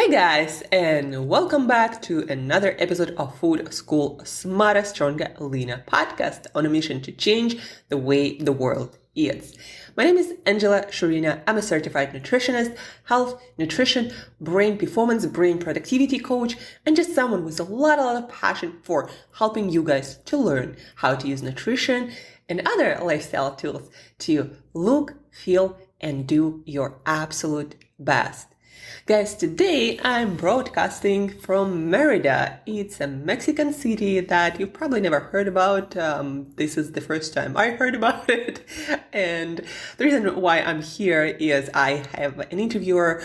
Hi guys, and welcome back to another episode of Food School Smarter, Stronger, Leaner podcast on a mission to change the way the world eats. My name is Angela Shurina. I'm a certified nutritionist, health, nutrition, brain performance, brain productivity coach, and just someone with a lot of passion for helping you guys to learn how to use nutrition and other lifestyle tools to look, feel, and do your absolute best. Guys, today I'm broadcasting from Merida. It's a Mexican city that you've probably never heard about. This is the first time I heard about it. And the reason why I'm here is I have an interviewer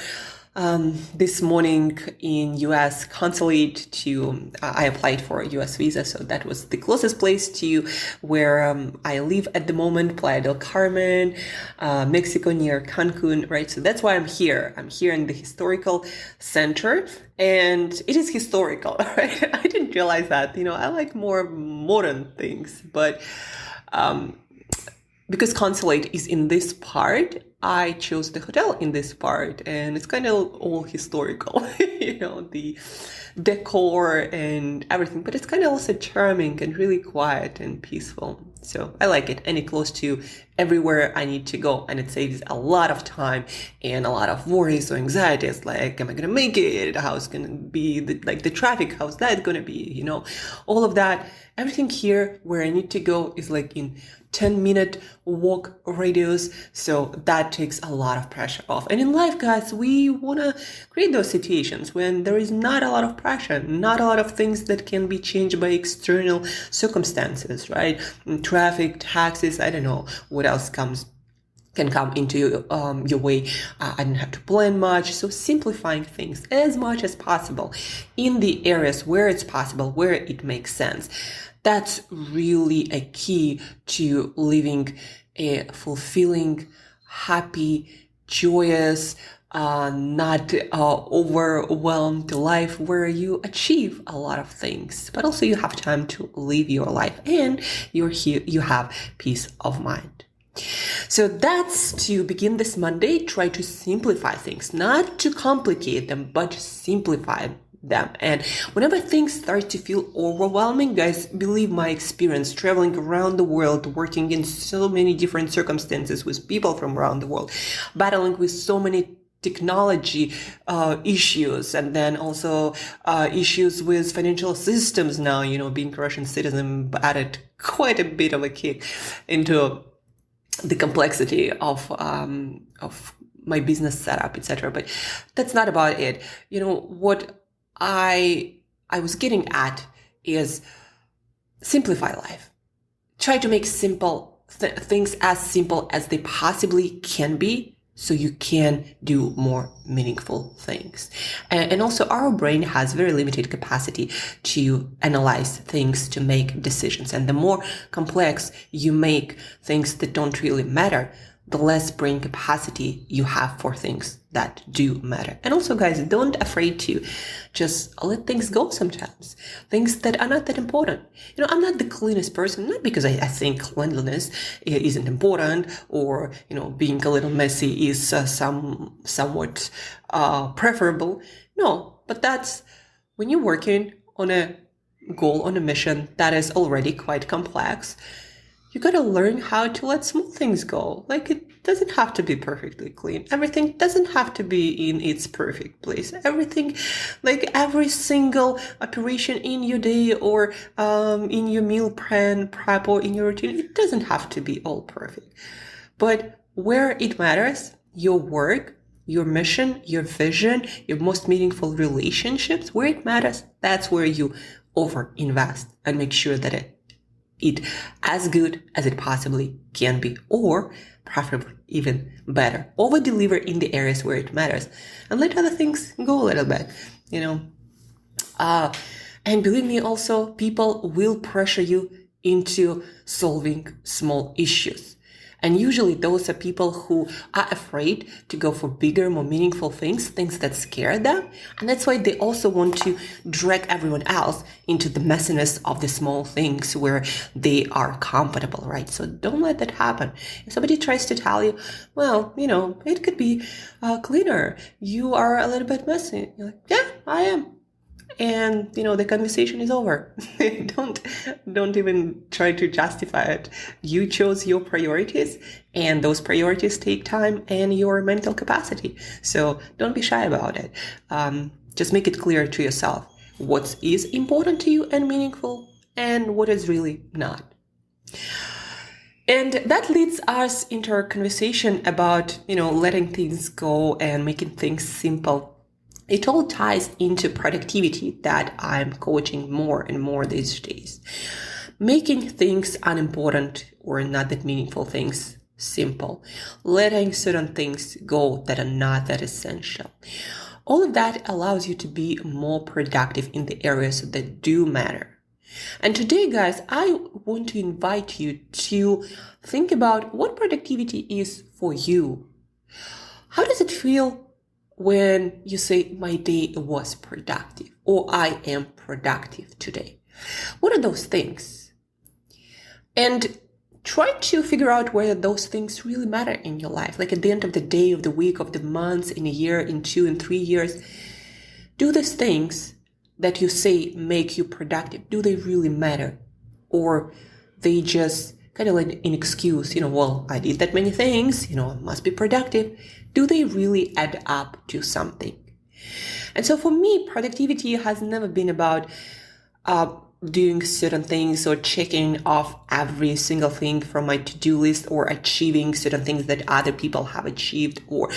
this morning in US consulate to, I applied for a US visa. So that was the closest place to where I live at the moment, Playa del Carmen, Mexico near Cancun, right? So that's why I'm here. I'm here in the historical center and it is historical, right? I didn't realize that, I like more modern things, but, because consulate is in this part, I chose the hotel in this part, and it's kind of all historical, the decor and everything, but it's kind of also charming and really quiet and peaceful. So I like it, and it's close to everywhere I need to go, and it saves a lot of time and a lot of worries or anxieties, like, am I going to make it? How's going to be the traffic? How's that going to be? All of that. Everything here where I need to go is like in 10-minute walk radius. So that takes a lot of pressure off. And in life, guys, we want to create those situations when there is not a lot of pressure, not a lot of things that can be changed by external circumstances, right? Traffic, taxes, I don't know what else can come into your way. I didn't have to plan much. So simplifying things as much as possible in the areas where it's possible, where it makes sense. That's really a key to living a fulfilling, happy, joyous, not overwhelmed life where you achieve a lot of things, but also you have time to live your life and you're here, you have peace of mind. So that's to begin this Monday. Try to simplify things, not to complicate them, but to simplify them. And whenever things start to feel overwhelming, guys, believe my experience traveling around the world, working in so many different circumstances with people from around the world, battling with so many technology issues, and then also issues with financial systems now, being a Russian citizen added quite a bit of a kick into the complexity of my business setup, etc. But that's not about it. What I was getting at is simplify life. Try to make simple things as simple as they possibly can be, so you can do more meaningful things. And also our brain has very limited capacity to analyze things, to make decisions. And the more complex you make things that don't really matter, the less brain capacity you have for things that do matter. And also, guys, don't afraid to just let things go sometimes. Things that are not that important. I'm not the cleanest person, not because I think cleanliness isn't important or, being a little messy is somewhat preferable. No, but that's when you're working on a goal, on a mission that is already quite complex. You got to learn how to let small things go. Like, it doesn't have to be perfectly clean. Everything doesn't have to be in its perfect place. Everything, like every single operation in your day or in your meal prep or in your routine, it doesn't have to be all perfect. But where it matters, your work, your mission, your vision, your most meaningful relationships, where it matters, that's where you over-invest and make sure that it as good as it possibly can be, or preferably even better. Over deliver in the areas where it matters and let other things go a little bit, and believe me, also people will pressure you into solving small issues. And usually those are people who are afraid to go for bigger, more meaningful things that scare them. And that's why they also want to drag everyone else into the messiness of the small things where they are comfortable, right? So don't let that happen. If somebody tries to tell you, well, it could be cleaner. You are a little bit messy. You're like, yeah, I am. And the conversation is over. don't even try to justify it. You chose your priorities, and those priorities take time and your mental capacity. So don't be shy about it. Just make it clear to yourself what is important to you and meaningful, and what is really not. And that leads us into our conversation about letting things go and making things simple. It all ties into productivity that I'm coaching more and more these days. Making things unimportant or not that meaningful things simple. Letting certain things go that are not that essential. All of that allows you to be more productive in the areas that do matter. And today, guys, I want to invite you to think about what productivity is for you. How does it feel when you say, my day was productive, or I am productive today? What are those things? And try to figure out whether those things really matter in your life. Like at the end of the day, of the week, of the months, in a year, in 2 and 3 years, do these things that you say make you productive, do they really matter? Or they just kind of like an excuse, well, I did that many things, I must be productive. Do they really add up to something? And so for me, productivity has never been about doing certain things or checking off every single thing from my to-do list, or achieving certain things that other people have achieved, or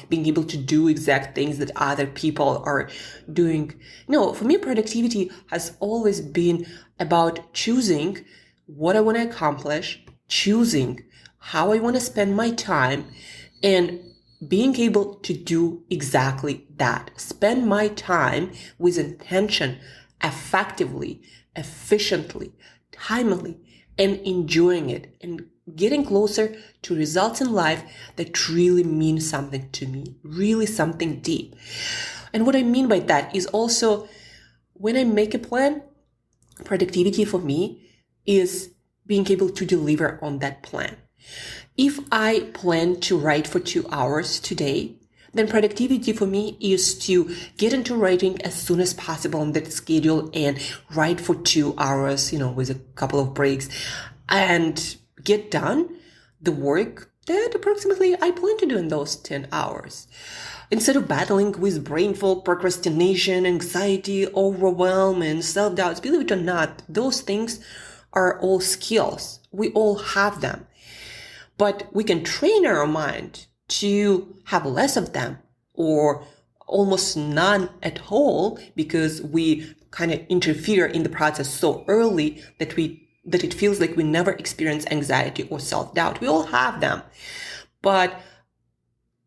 being able to do exact things that other people are doing. No, for me, productivity has always been about choosing what I want to accomplish, choosing how I want to spend my time, and being able to do exactly that. Spend my time with intention, effectively, efficiently, timely, and enjoying it, and getting closer to results in life that really mean something to me, really something deep. And what I mean by that is also, when I make a plan, productivity for me is being able to deliver on that plan. If I plan to write for 2 hours today, then productivity for me is to get into writing as soon as possible on that schedule and write for 2 hours, with a couple of breaks, and get done the work that approximately I plan to do in those 10 hours. Instead of battling with brain fog, procrastination, anxiety, overwhelm, and self-doubts, believe it or not, those things are all skills. We all have them. But we can train our mind to have less of them, or almost none at all, because we kind of interfere in the process so early that it feels like we never experience anxiety or self-doubt. We all have them. But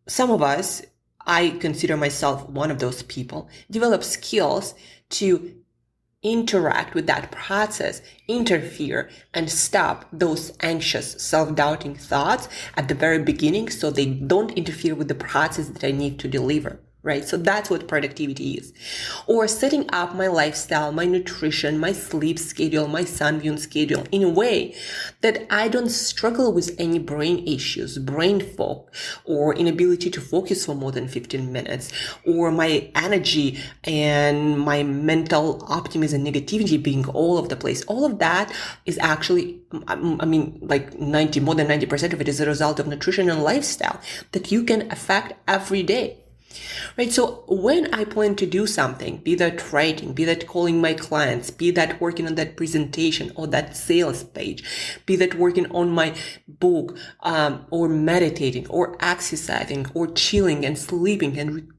some of us, I consider myself one of those people, develop skills to interact with that process, interfere, and stop those anxious, self-doubting thoughts at the very beginning, so they don't interfere with the process that I need to deliver. Right? So that's what productivity is. Or setting up my lifestyle, my nutrition, my sleep schedule, my sun viewing schedule in a way that I don't struggle with any brain issues, brain fog, or inability to focus for more than 15 minutes, or my energy and my mental optimism, negativity being all over the place. All of that is actually, more than 90% of it is a result of nutrition and lifestyle that you can affect every day. Right? So when I plan to do something, be that writing, be that calling my clients, be that working on that presentation or that sales page, be that working on my book, or meditating or exercising or chilling and sleeping and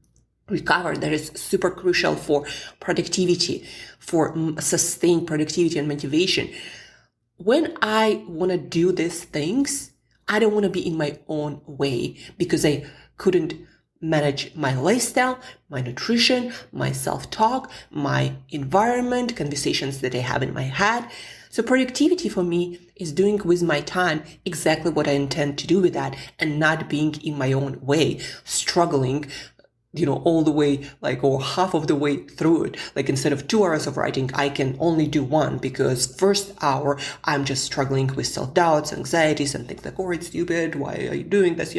recover, that is super crucial for productivity, for sustained productivity and motivation. When I want to do these things, I don't want to be in my own way because I couldn't manage my lifestyle, my nutrition, my self-talk, my environment, conversations that I have in my head. So productivity for me is doing with my time exactly what I intend to do with that and not being in my own way, struggling, all the way, or half of the way through it. Instead of 2 hours of writing, I can only do 1 because first hour, I'm just struggling with self-doubts, anxieties, and things like, oh, it's stupid. Why are you doing this?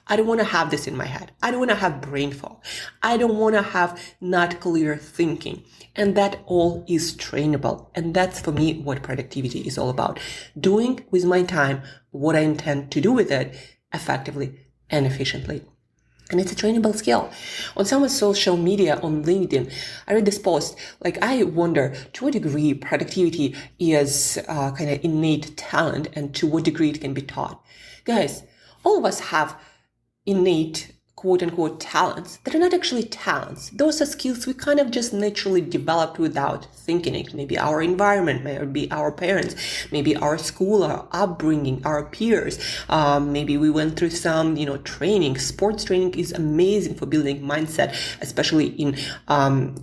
I don't want to have this in my head. I don't want to have brain fog. I don't want to have not clear thinking. And that all is trainable. And that's for me what productivity is all about. Doing with my time what I intend to do with it effectively and efficiently. And it's a trainable skill. On some social media, on LinkedIn, I read this post, I wonder to what degree productivity is kind of innate talent and to what degree it can be taught. Guys, all of us have innate quote-unquote talents that are not actually talents. Those are skills we kind of just naturally developed without thinking it. Maybe our environment, maybe our parents, maybe our school, our upbringing, our peers. Maybe we went through some, training. Sports training is amazing for building mindset, especially in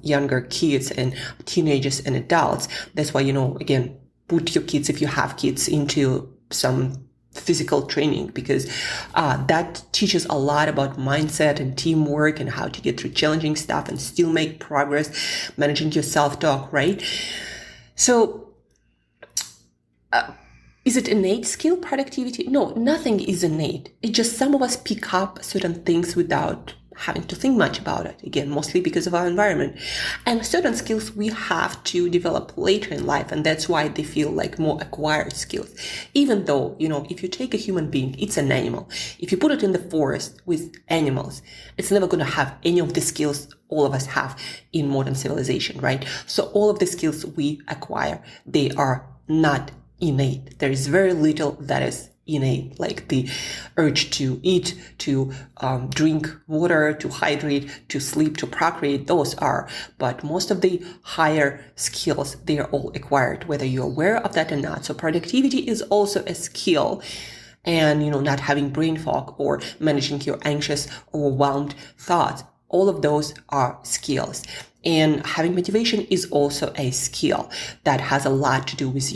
younger kids and teenagers and adults. That's why, again, put your kids, if you have kids, into some physical training, because that teaches a lot about mindset and teamwork and how to get through challenging stuff and still make progress, managing your self-talk, right? So is it innate skill, productivity? No, nothing is innate. It's just some of us pick up certain things without having to think much about it. Again, mostly because of our environment. And certain skills we have to develop later in life, and that's why they feel like more acquired skills. Even though, if you take a human being, it's an animal. If you put it in the forest with animals, it's never going to have any of the skills all of us have in modern civilization, right? So all of the skills we acquire, they are not innate. There is very little that is innate, like the urge to eat, to drink water, to hydrate, to sleep, to procreate. Those are, but most of the higher skills, they are all acquired, whether you're aware of that or not. So productivity is also a skill. And, not having brain fog or managing your anxious, overwhelmed thoughts. All of those are skills. And having motivation is also a skill that has a lot to do with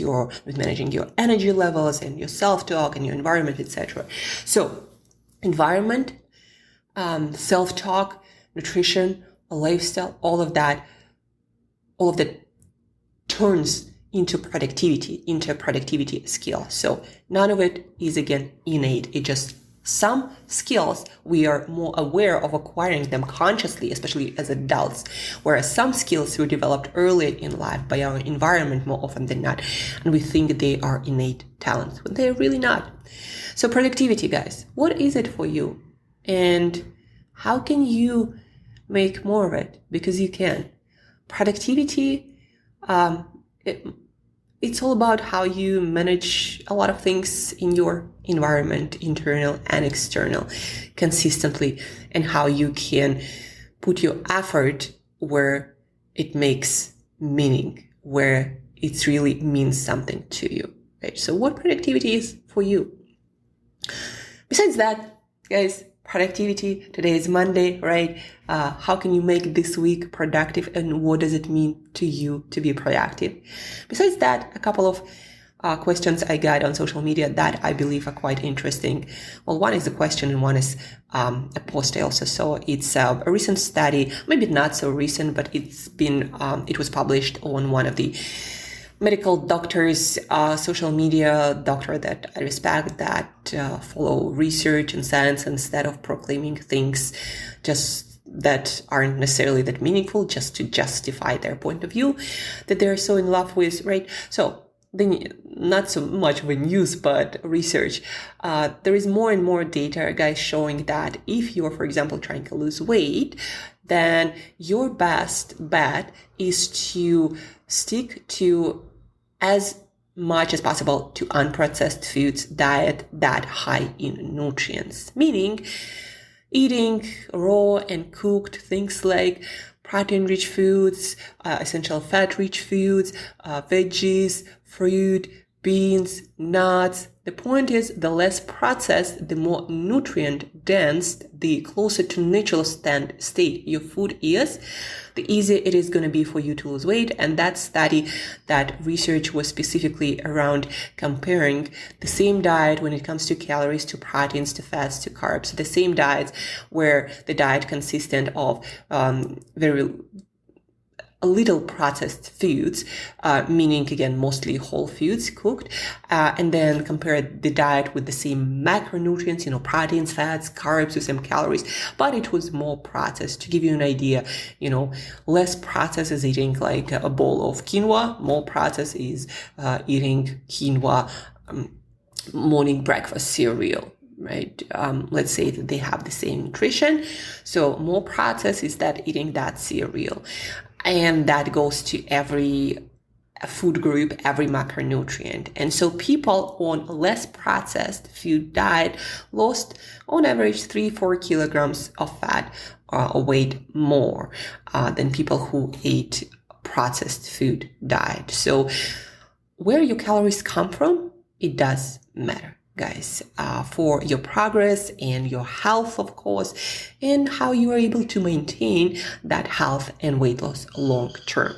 managing your energy levels and your self-talk and your environment, etc. So environment, self-talk, nutrition, lifestyle, all of that turns into a productivity skill. So none of it is, again, innate. It just some skills we are more aware of acquiring them consciously, especially as adults, whereas some skills were developed early in life by our environment more often than not, and we think they are innate talents when they're really not. So productivity, guys, what is it for you? And how can you make more of it? Because you can. Productivity, it's all about how you manage a lot of things in your environment, internal and external, consistently, and how you can put your effort where it makes meaning, where it really means something to you, right? So what productivity is for you? Besides that, guys, productivity, today is Monday, right? How can you make this week productive, and what does it mean to you to be productive? Besides that, a couple of questions I got on social media that I believe are quite interesting. Well, one is a question and one is a post I also saw. It's a recent study, maybe not so recent, but it was published on one of the medical doctors, social media doctor that I respect, that follow research and science instead of proclaiming things just that aren't necessarily that meaningful, just to justify their point of view that they're so in love with, right? So not so much of a news, but research. There is more and more data, guys, showing that if you're, for example, trying to lose weight, then your best bet is to stick to as much as possible to unprocessed foods diet that high in nutrients, meaning eating raw and cooked things like protein-rich foods, essential fat-rich foods, veggies, fruit, beans, nuts. The point is, the less processed, the more nutrient dense, the closer to natural state your food is, the easier it is going to be for you to lose weight. And that study, that research was specifically around comparing the same diet when it comes to calories, to proteins, to fats, to carbs, the same diets where the diet consisted of very little processed foods, meaning again mostly whole foods cooked, and then compare the diet with the same macronutrients, proteins, fats, carbs, with some calories, but it was more processed. To give you an idea, less processed is eating like a bowl of quinoa, more processed is eating quinoa morning breakfast cereal. Right? Let's say that they have the same nutrition. So more processed is that eating that cereal. And that goes to every food group, every macronutrient. And so people on less processed food diet lost on average 3-4 kilograms of fat or weight more than people who ate processed food diet. So where your calories come from, it does matter, guys, for your progress and your health, of course, and how you are able to maintain that health and weight loss long term.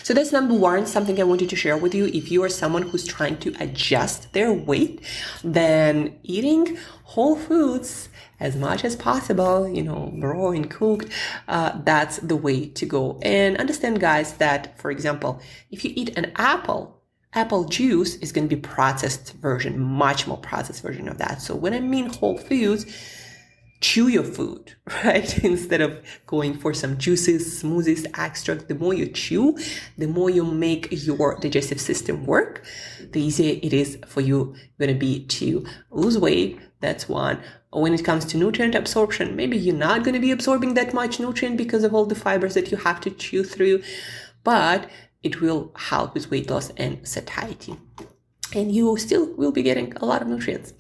So that's number one, something I wanted to share with you. If you are someone who's trying to adjust their weight, then eating whole foods as much as possible, raw and cooked, that's the way to go. And understand, guys, that, for example, if you eat an apple juice is going to be processed version, much more processed version of that. So when I mean whole foods, chew your food, right? Instead of going for some juices, smoothies, extract, the more you chew, the more you make your digestive system work, the easier it is for you going to be to lose weight. That's one. When it comes to nutrient absorption, maybe you're not going to be absorbing that much nutrient because of all the fibers that you have to chew through, but it will help with weight loss and satiety. And you still will be getting a lot of nutrients.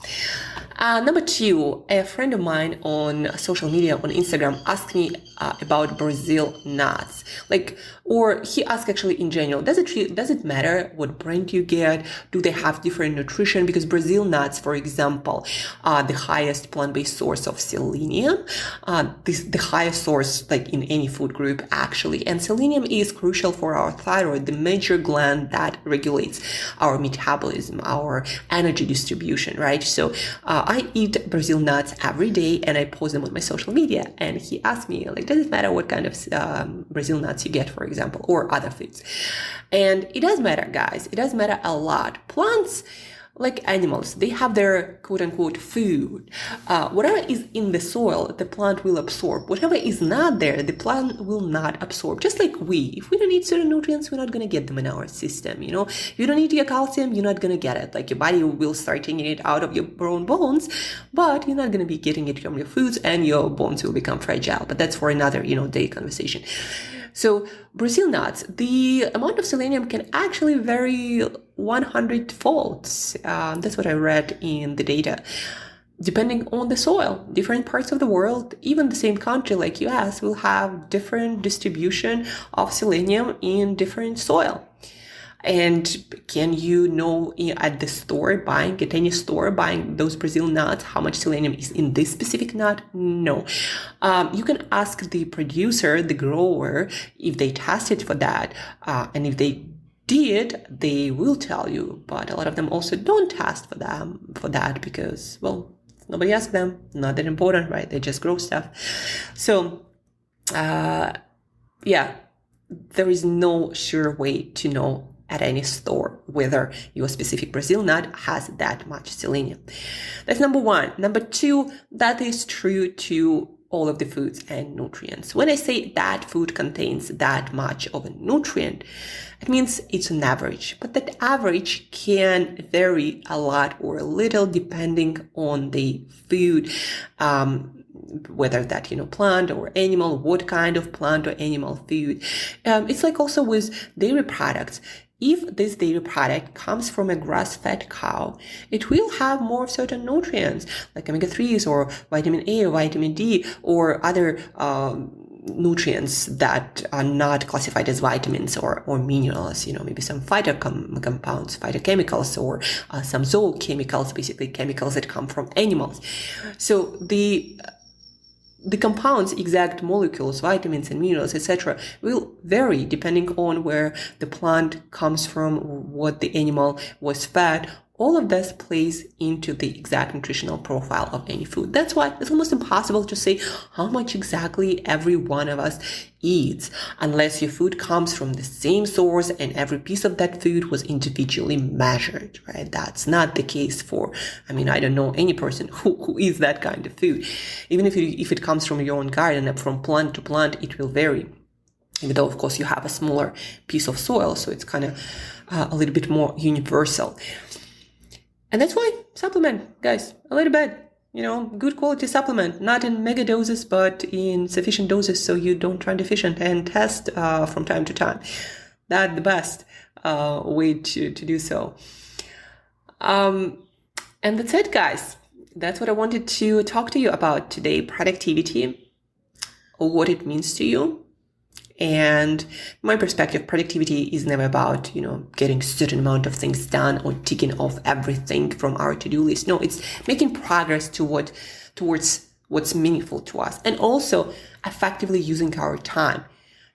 Number two, a friend of mine on social media, on Instagram, asked me about Brazil nuts. Or he asked actually in general, does it matter what brand you get? Do they have different nutrition? Because Brazil nuts, for example, are the highest plant-based source of selenium, the highest source in any food group actually. And selenium is crucial for our thyroid, the major gland that regulates our metabolism, our energy distribution, right? So I eat Brazil nuts every day and I post them on my social media. And he asked me, does it matter what kind of Brazil nuts you get, for example, or other foods? And it does matter, guys. It does matter a lot. Plants, like animals, they have their quote-unquote food. Whatever is in the soil, the plant will absorb. Whatever is not there, the plant will not absorb. Just like if we don't eat certain nutrients, we're not going to get them in our system, If you don't eat your calcium, you're not going to get it. Your body will start taking it out of your own bones, but you're not going to be getting it from your foods and your bones will become fragile. But that's for another, day conversation. So Brazil nuts, the amount of selenium can actually vary 100-fold. That's what I read in the data. Depending on the soil, different parts of the world, even the same country like US, will have different distribution of selenium in different soil. And can you know at the store at any store buying those Brazil nuts, how much selenium is in this specific nut? No. You can ask the producer, the grower, if they tested for that. And if they did, they will tell you. But a lot of them also don't test for that because, nobody asked them. Not that important, right? They just grow stuff. So, there is no sure way to know at any store whether your specific Brazil nut has that much selenium. That's number one. Number two, that is true to all of the foods and nutrients. When I say that food contains that much of a nutrient, it means it's an average, but that average can vary a lot or a little depending on the food, whether that, plant or animal, what kind of plant or animal food. It's like also with dairy products. If this dairy product comes from a grass-fed cow, it will have more certain nutrients like omega-3s or vitamin A or vitamin D or other nutrients that are not classified as vitamins or minerals, maybe some compounds, phytochemicals, or some zoochemicals, basically chemicals that come from animals. So the compounds, exact molecules, vitamins and minerals, etc., will vary depending on where the plant comes from, what the animal was fed. All of this plays into the exact nutritional profile of any food. That's why it's almost impossible to say how much exactly every one of us eats, unless your food comes from the same source and every piece of that food was individually measured, right? That's not the case I don't know any person who eats that kind of food. Even if it comes from your own garden, from plant to plant, it will vary. Even though, of course, you have a smaller piece of soil, so it's kind of a little bit more universal. And that's why supplement, guys, a little bit, good quality supplement, not in mega doses, but in sufficient doses so you don't run deficient, and test from time to time. That's the best way to do so. And that's it, guys. That's what I wanted to talk to you about today, productivity, what it means to you. And my perspective, productivity is never about, getting a certain amount of things done or ticking off everything from our to-do list. No, it's making progress towards what's meaningful to us, and also effectively using our time,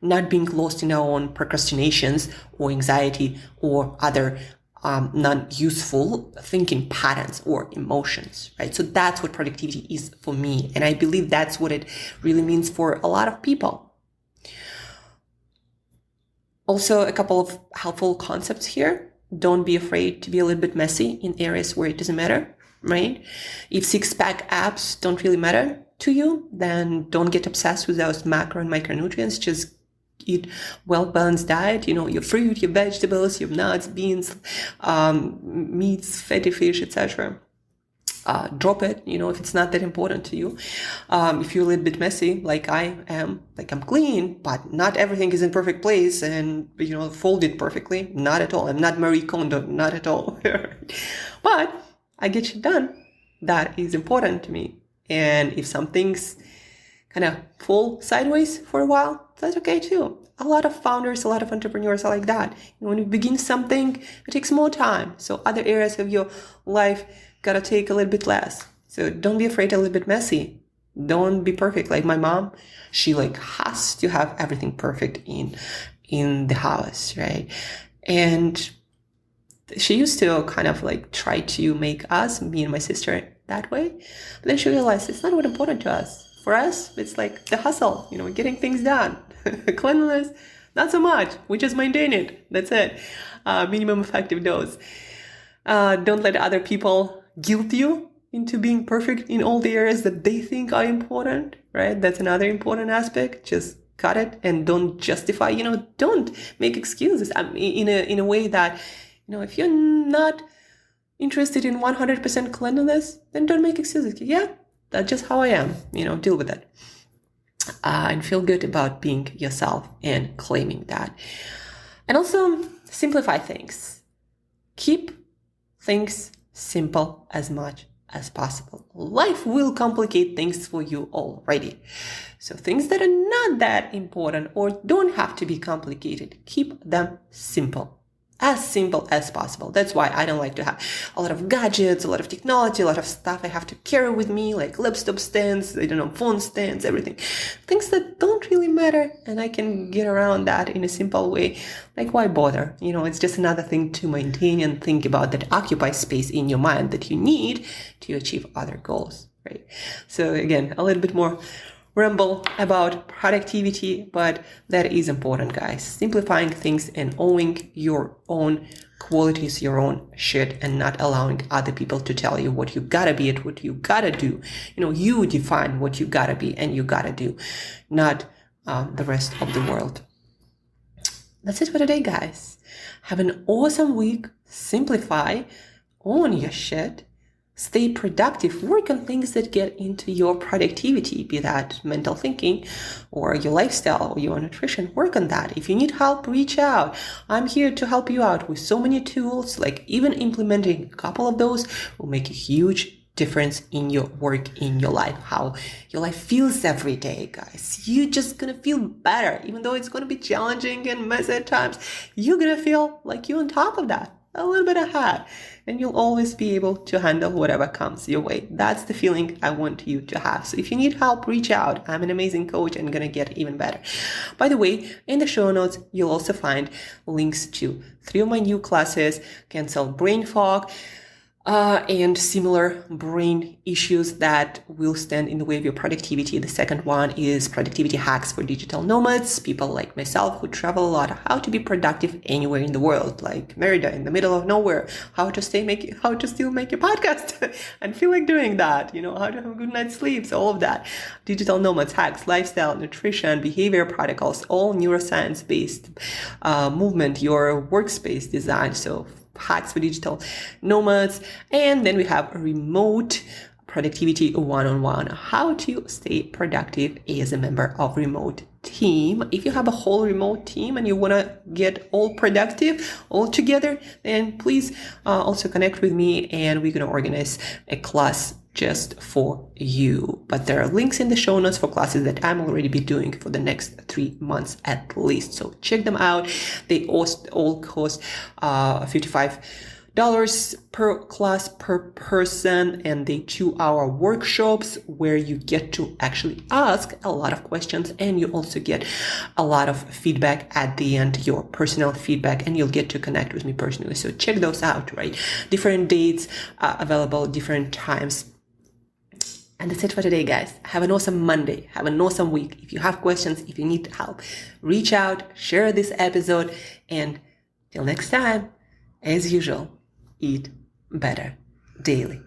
not being lost in our own procrastinations or anxiety or other non-useful thinking patterns or emotions, right? So that's what productivity is for me. And I believe that's what it really means for a lot of people. Also, a couple of helpful concepts here. Don't be afraid to be a little bit messy in areas where it doesn't matter, right? If six-pack abs don't really matter to you, then don't get obsessed with those macro and micronutrients. Just eat well-balanced diet, your fruit, your vegetables, your nuts, beans, meats, fatty fish, etc. Drop it, if it's not that important to you. If you're a little bit messy, like I am, I'm clean, but not everything is in perfect place and, folded perfectly. Not at all. I'm not Marie Kondo, not at all. But I get shit done. That is important to me. And if something's kind of fall sideways for a while, that's okay too. A lot of founders, a lot of entrepreneurs are like that. When you begin something, it takes more time. So other areas of your life gotta take a little bit less. So don't be afraid a little bit messy. Don't be perfect. Like my mom, she has to have everything perfect in the house, right? And she used to kind of try to make us, me and my sister, that way. But then she realized it's not what important to us. For us, it's the hustle, getting things done. Cleanliness, not so much. We just maintain it. That's it. Minimum effective dose. Don't let other people guilt you into being perfect in all the areas that they think are important, right? That's another important aspect. Just cut it and don't justify, don't make excuses. In a way that, if you're not interested in 100% cleanliness, then don't make excuses. Yeah, that's just how I am, deal with it. And feel good about being yourself and claiming that. And also simplify things. Keep things simple as much as possible. Life will complicate things for you already. So things that are not that important or don't have to be complicated, keep them simple as possible. That's why I don't like to have a lot of gadgets, a lot of technology, a lot of stuff I have to carry with me, like laptop stands, phone stands, everything. Things that don't really matter, and I can get around that in a simple way. Why bother? It's just another thing to maintain and think about that occupies space in your mind that you need to achieve other goals, right? So again, a little bit more ramble about productivity, but that is important, guys. Simplifying things and owning your own qualities, your own shit, and not allowing other people to tell you what you gotta be and what you gotta do. You define what you gotta be and you gotta do, not the rest of the world. That's it for today, guys. Have an awesome week. Simplify, own your shit. Stay productive, work on things that get into your productivity, be that mental thinking or your lifestyle or your nutrition. Work on that. If you need help, reach out. I'm here to help you out with so many tools, even implementing a couple of those will make a huge difference in your work, in your life, how your life feels every day, guys. You're just gonna feel better. Even though it's gonna be challenging and messy at times, you're gonna feel like you're on top of that, a little bit ahead, and you'll always be able to handle whatever comes your way. That's the feeling I want you to have. So if you need help, reach out. I'm an amazing coach and gonna get even better. By the way, in the show notes, you'll also find links to 3 of my new classes: Cancel Brain Fog, and similar brain issues that will stand in the way of your productivity. The second one is productivity hacks for digital nomads, people like myself who travel a lot, how to be productive anywhere in the world, like Merida in the middle of nowhere, how to still make your podcast and feel like doing that, how to have a good night's sleep, so all of that. Digital nomads, hacks, lifestyle, nutrition, behavior protocols, all neuroscience based movement, your workspace design. So hacks for digital nomads. And then we have remote productivity one-on-one, how to stay productive as a member of remote team. If you have a whole remote team and you want to get all productive all together, then please also connect with me and we're going to organize a class just for you. But there are links in the show notes for classes that I'm already be doing for the next 3 months at least. So check them out. They all cost $55 per class per person, and they 2-hour workshops where you get to actually ask a lot of questions and you also get a lot of feedback at the end, your personal feedback, and you'll get to connect with me personally. So check those out, right? Different dates available, different times. And that's it for today, guys. Have an awesome Monday. Have an awesome week. If you have questions, if you need help, reach out, share this episode, and till next time, as usual, eat better daily.